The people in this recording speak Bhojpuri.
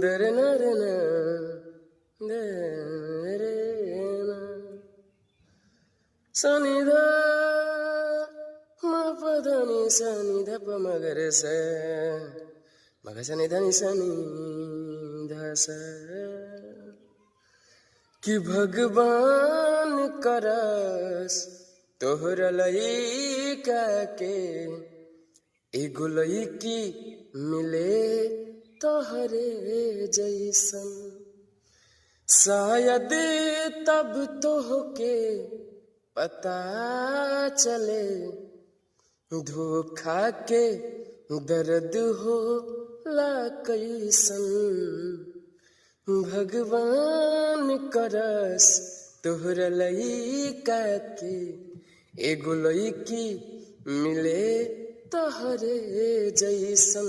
दरनरना दरेना सनिधा मपधनि सनिधा पमगरे से मग सनिधनि सनि धस कि भगवान करस तोहरा लइका के एगो लइकी मिले तोहरे जैसन। शायद तब तोहके पता चले धोखा के दर्द होला कैसन। भगवान करस तोहरा लइका के एगो लइकी मिले तोहरे जैसन।